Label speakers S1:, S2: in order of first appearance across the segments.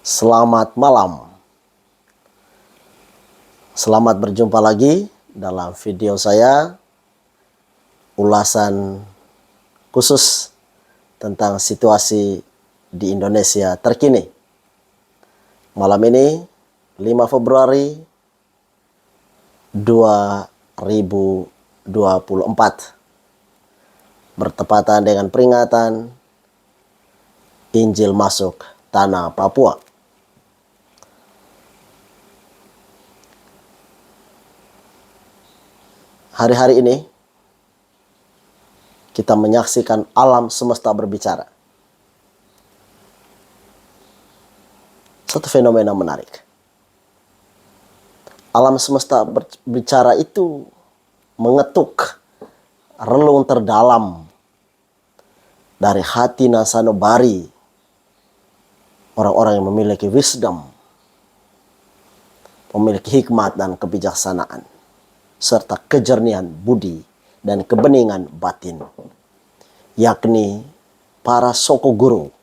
S1: Selamat malam. Selamat berjumpa lagi dalam video saya ulasan khusus tentang situasi di Indonesia terkini. Malam ini 5 Februari 2024 bertepatan dengan peringatan Injil masuk tanah Papua. Hari-hari ini kita menyaksikan alam semesta berbicara. Satu fenomena menarik. Alam semesta berbicara itu mengetuk relung terdalam dari hati nasanubari orang-orang yang memiliki wisdom, memiliki hikmat dan kebijaksanaan, serta kejernihan budi dan kebeningan batin, yakni para soko guru,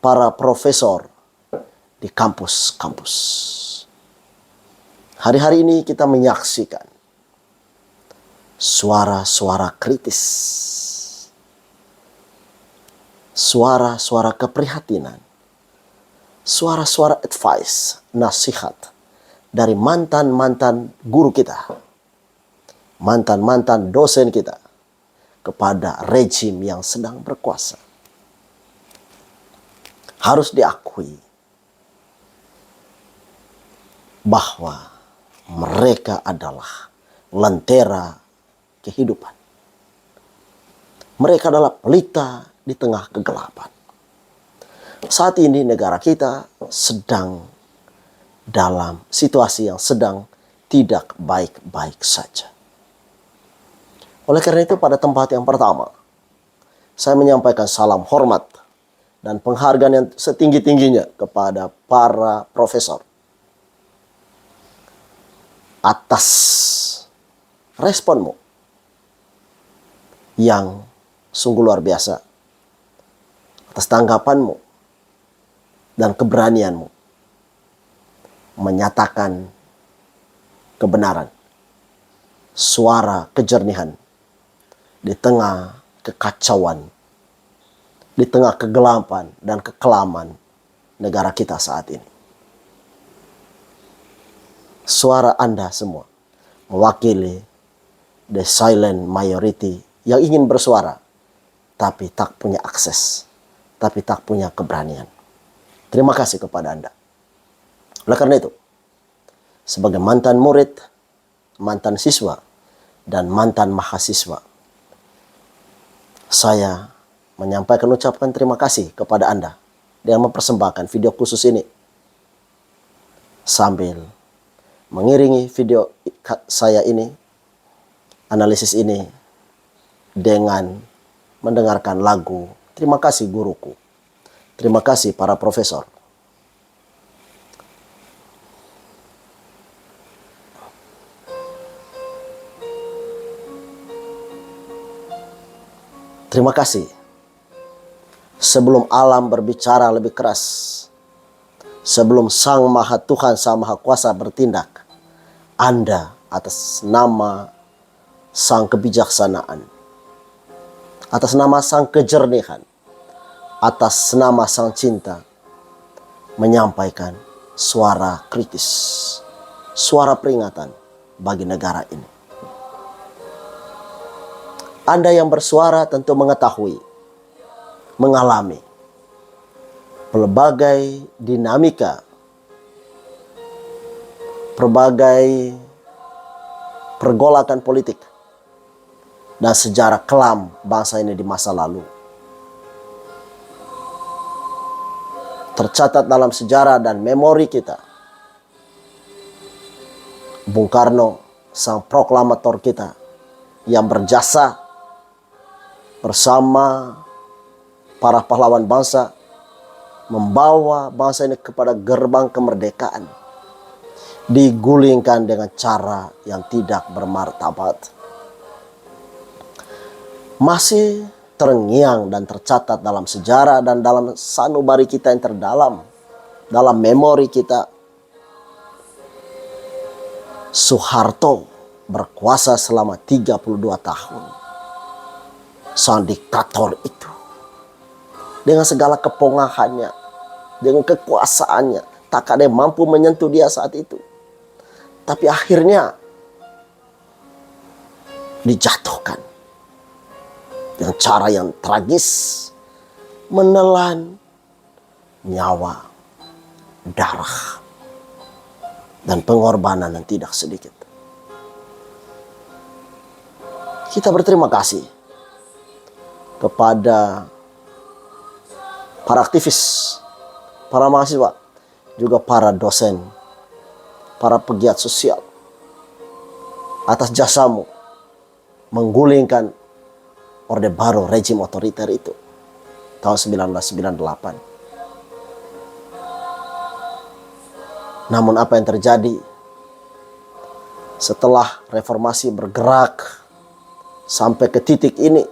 S1: para profesor di kampus-kampus. Hari-hari ini kita menyaksikan suara-suara kritis, suara-suara keprihatinan, suara-suara advice, nasihat dari mantan-mantan guru kita, mantan-mantan dosen kita kepada rejim yang sedang berkuasa. Harus diakui bahwa mereka adalah lentera kehidupan. Mereka adalah pelita di tengah kegelapan. Saat ini negara kita sedang dalam situasi yang sedang tidak baik-baik saja. Oleh karena itu pada tempat yang pertama, saya menyampaikan salam hormat dan penghargaan yang setinggi-tingginya kepada para profesor atas responmu yang sungguh luar biasa, atas tanggapanmu dan keberanianmu menyatakan kebenaran, suara kejernihan di tengah kekacauan, di tengah kegelapan dan kekelaman negara kita saat ini. Suara Anda semua mewakili the silent majority yang ingin bersuara, tapi tak punya akses, tapi tak punya keberanian. Terima kasih kepada Anda. Oleh karena itu, sebagai mantan murid, mantan siswa, dan mantan mahasiswa, saya menyampaikan ucapan terima kasih kepada Anda dengan mempersembahkan video khusus ini sambil mengiringi video saya ini, analisis ini, dengan mendengarkan lagu Terima Kasih Guruku. Terima kasih para profesor. Terima kasih. Sebelum alam berbicara lebih keras, sebelum Sang Maha Tuhan, Sang Maha Kuasa bertindak, Anda atas nama Sang Kebijaksanaan, atas nama Sang Kejernihan, atas nama Sang Cinta, menyampaikan suara kritis, suara peringatan bagi negara ini. Anda yang bersuara tentu mengetahui, mengalami berbagai dinamika, berbagai pergolakan politik dan sejarah kelam bangsa ini di masa lalu. Tercatat dalam sejarah dan memori kita, Bung Karno, sang proklamator kita yang berjasa bersama para pahlawan bangsa, membawa bangsa ini kepada gerbang kemerdekaan, digulingkan dengan cara yang tidak bermartabat. Masih terngiang dan tercatat dalam sejarah dan dalam sanubari kita yang terdalam dalam memori kita, Soeharto berkuasa selama 32 tahun. Sang diktator itu, dengan segala kepongahannya, dengan kekuasaannya, tak ada yang mampu menyentuh dia saat itu. Tapi akhirnya dijatuhkan dengan cara yang tragis, menelan nyawa, darah, dan pengorbanan yang tidak sedikit. Kita berterima kasih kepada para aktivis, para mahasiswa, juga para dosen, para pegiat sosial atas jasamu menggulingkan Orde Baru, rejim otoriter itu tahun 1998. Namun apa yang terjadi setelah reformasi bergerak sampai ke titik ini,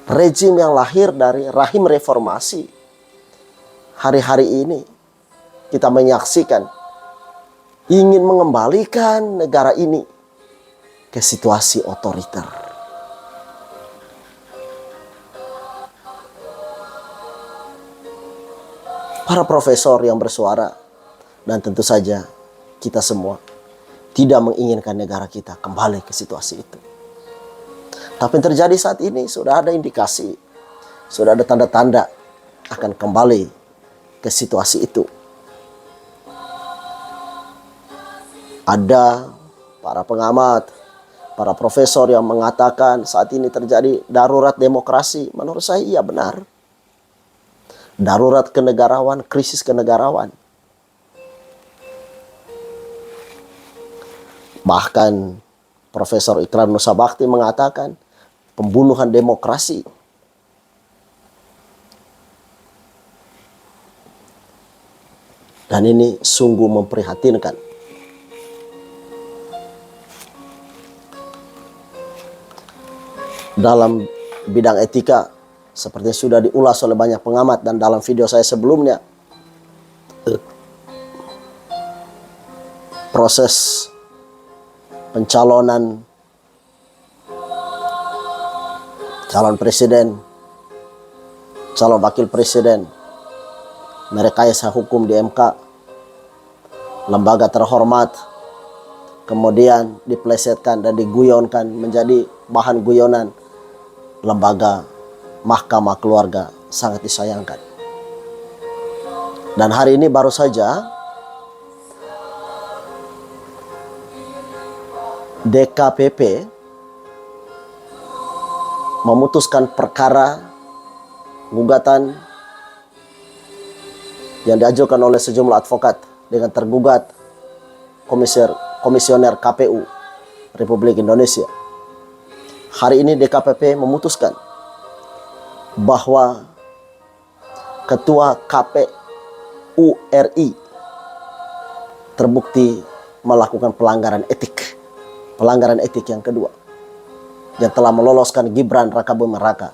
S1: rejim yang lahir dari rahim reformasi, hari-hari ini kita menyaksikan ingin mengembalikan negara ini ke situasi otoriter. Para profesor yang bersuara, dan tentu saja kita semua, tidak menginginkan negara kita kembali ke situasi itu. Tapi yang terjadi saat ini sudah ada indikasi, sudah ada tanda-tanda akan kembali ke situasi itu. Ada para pengamat, para profesor yang mengatakan saat ini terjadi darurat demokrasi. Menurut saya iya benar. Darurat kenegarawan, krisis kenegarawan. Bahkan Profesor Ikrar Nusabakti mengatakan pembunuhan demokrasi. Dan ini sungguh memprihatinkan. Dalam bidang etika, seperti sudah diulas oleh banyak pengamat dan dalam video saya sebelumnya, proses pencalonan calon presiden, calon wakil presiden, merekayasa hukum di MK, lembaga terhormat, kemudian diplesetkan dan diguyonkan menjadi bahan guyonan lembaga Mahkamah Keluarga, sangat disayangkan. Dan hari ini baru saja DKPP memutuskan perkara gugatan yang diajukan oleh sejumlah advokat dengan tergugat komisioner KPU Republik Indonesia. Hari ini DKPP memutuskan bahwa Ketua KPU RI terbukti melakukan pelanggaran etik yang kedua, yang telah meloloskan Gibran Rakabuming Raka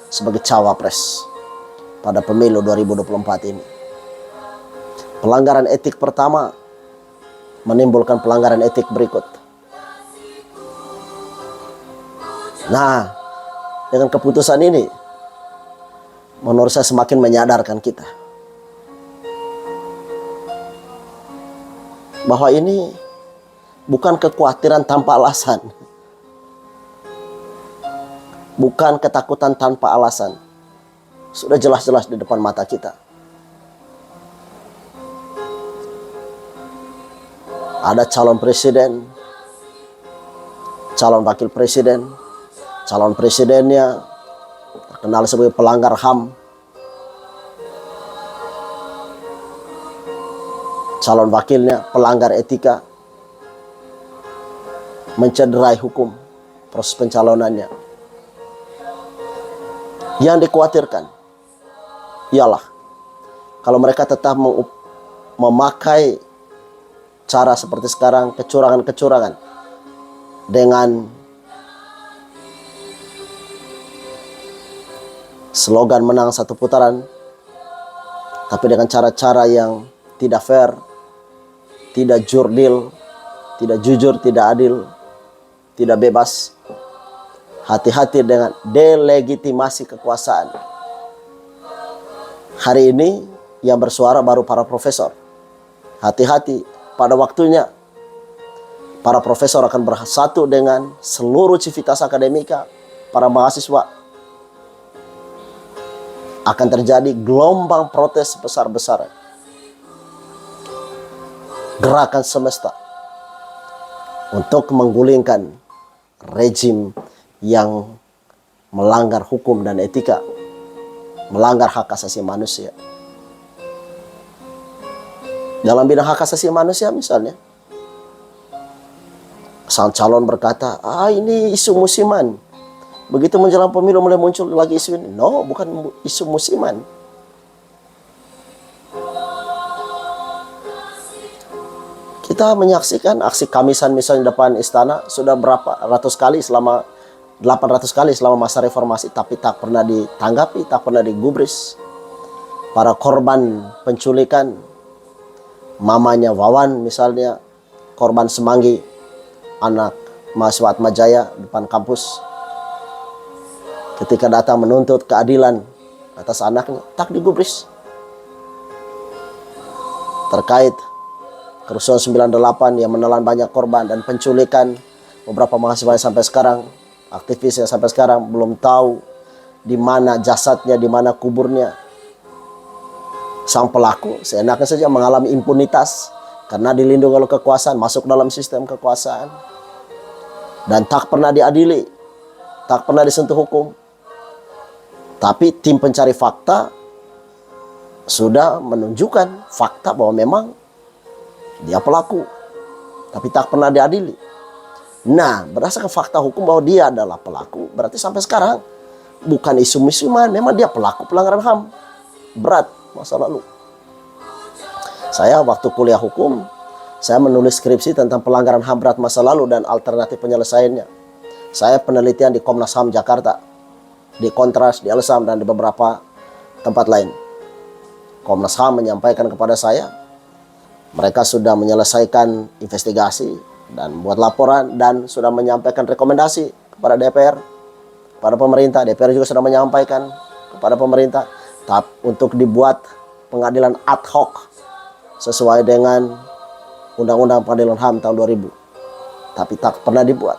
S1: sebagai cawapres pada pemilu 2024 ini. Pelanggaran etik pertama menimbulkan pelanggaran etik berikut. Nah, dengan keputusan ini, menurut saya semakin menyadarkan kita bahwa ini bukan kekhawatiran tanpa alasan, bukan ketakutan tanpa alasan. Sudah jelas-jelas di depan mata kita. Ada calon presiden, calon wakil presiden, calon presidennya terkenal sebagai pelanggar HAM, calon wakilnya pelanggar etika, mencederai hukum proses pencalonannya. Yang dikhawatirkan ialah kalau mereka tetap memakai cara seperti sekarang, kecurangan-kecurangan dengan slogan menang satu putaran, Tapi dengan cara-cara yang tidak fair, tidak jurdil, tidak jujur, tidak adil, tidak bebas. Hati-hati dengan delegitimasi kekuasaan. Hari ini yang bersuara baru para profesor. Hati-hati, pada waktunya para profesor akan bersatu dengan seluruh civitas akademika, para mahasiswa. Akan terjadi gelombang protes besar-besaran. Gerakan semesta untuk menggulingkan rejim yang melanggar hukum dan etika, melanggar hak asasi manusia. Dalam bidang hak asasi manusia misalnya, sang calon berkata, ini isu musiman. Begitu menjelang pemilu mulai muncul lagi isu ini. No, bukan isu musiman. Kita menyaksikan aksi Kamisan misalnya depan istana sudah berapa ratus kali selama 800 kali selama masa reformasi, tapi tak pernah ditanggapi, tak pernah digubris. Para korban penculikan, mamanya Wawan misalnya, korban Semanggi, anak mahasiswa Atmajaya depan kampus, ketika datang menuntut keadilan atas anaknya, tak digubris. Terkait kerusuhan 98 yang menelan banyak korban dan penculikan beberapa mahasiswa yang sampai sekarang, aktivis yang sampai sekarang belum tahu di mana jasadnya, di mana kuburnya. Sang pelaku seenaknya saja mengalami impunitas karena dilindungi oleh kekuasaan, masuk dalam sistem kekuasaan, dan tak pernah diadili, tak pernah disentuh hukum. Tapi tim pencari fakta sudah menunjukkan fakta bahwa memang dia pelaku, tapi tak pernah diadili. Nah, berdasarkan fakta hukum bahwa dia adalah pelaku, berarti sampai sekarang bukan isu musiman, memang dia pelaku pelanggaran HAM berat masa lalu. Saya waktu kuliah hukum, saya menulis skripsi tentang pelanggaran HAM berat masa lalu dan alternatif penyelesaiannya. Saya penelitian di Komnas HAM Jakarta, di Kontras, di Elsam, dan di beberapa tempat lain. Komnas HAM menyampaikan kepada saya, mereka sudah menyelesaikan investigasi dan buat laporan dan sudah menyampaikan rekomendasi kepada DPR, kepada pemerintah. DPR juga sudah menyampaikan kepada pemerintah untuk dibuat pengadilan ad hoc sesuai dengan Undang-Undang Peradilan HAM tahun 2000. Tapi tak pernah dibuat.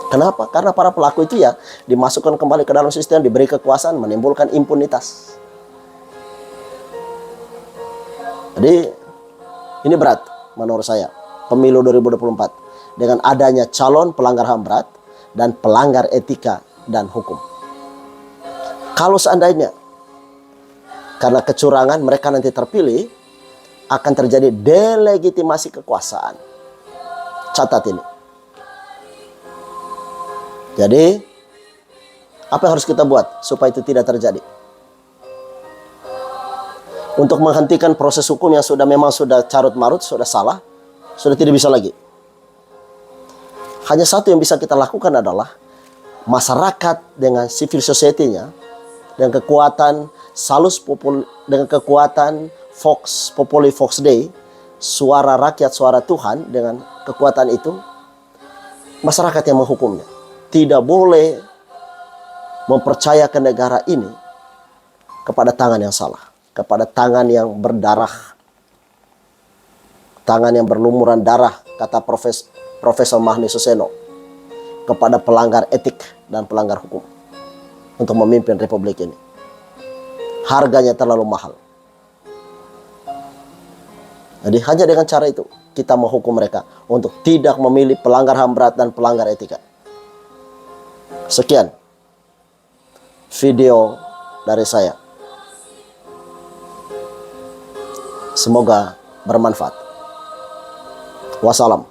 S1: Kenapa? Karena para pelaku itu ya dimasukkan kembali ke dalam sistem, diberi kekuasaan, menimbulkan impunitas. Jadi ini berat menurut saya, pemilu 2024 dengan adanya calon pelanggar HAM berat dan pelanggar etika dan hukum. Kalau seandainya karena kecurangan mereka nanti terpilih, akan terjadi delegitimasi kekuasaan. Catat ini. Jadi, apa yang harus kita buat supaya itu tidak terjadi? Untuk menghentikan proses hukum yang memang sudah carut marut, sudah salah, sudah tidak bisa lagi. Hanya satu yang bisa kita lakukan adalah masyarakat dengan civil society-nya, dengan kekuatan Salus dengan kekuatan Vox Populi Vox Dei, suara rakyat, suara Tuhan, dengan kekuatan itu, masyarakat yang menghukumnya. Tidak boleh mempercayakan negara ini kepada tangan yang salah, kepada tangan yang berdarah, tangan yang berlumuran darah, kata Profesor Mahni Suseno, kepada pelanggar etik dan pelanggar hukum untuk memimpin republik ini. Harganya terlalu mahal. Jadi hanya dengan cara itu kita menghukum mereka untuk tidak memilih pelanggar HAM berat dan pelanggar etika. Sekian video dari saya. Semoga bermanfaat. Wassalam.